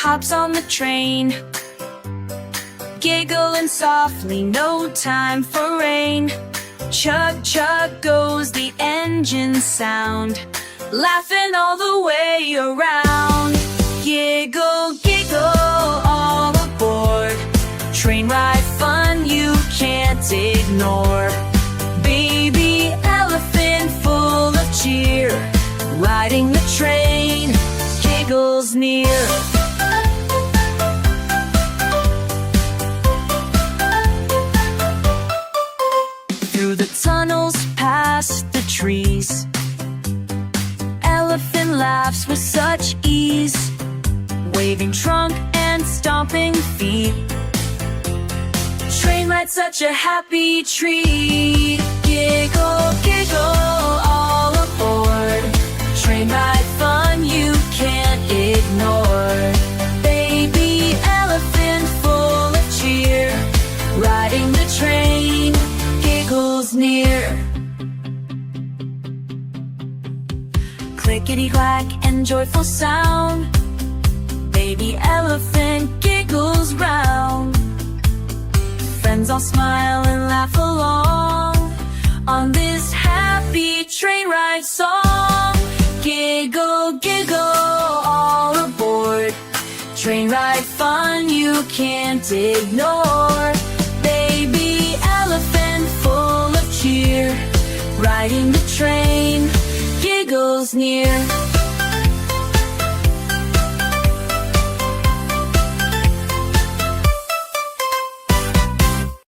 hops on the train, giggling softly, no time for rain. Chug, chug goes the engine sound, laughing all the way around. Giggle, giggle, all aboard. Train ride fun you can't ignore. Baby elephant full of cheer, riding the train, Giggle's near. Through the tunnels, past the trees, elephant laughs with such ease, waving trunk and stomping feet. Train ride such a happy treat. Giggle, giggle, all aboard. Train ride fun you can't ignore. Baby elephant full of cheer, riding the train, Giggle's near. Clickety-clack and joyful sound, baby elephant giggles round. Friends all smile and laugh along on this happy train ride song. Giggle, giggle, all aboard. Train ride fun you can't ignore. Baby elephant full of cheer, riding the train, Giggle's near.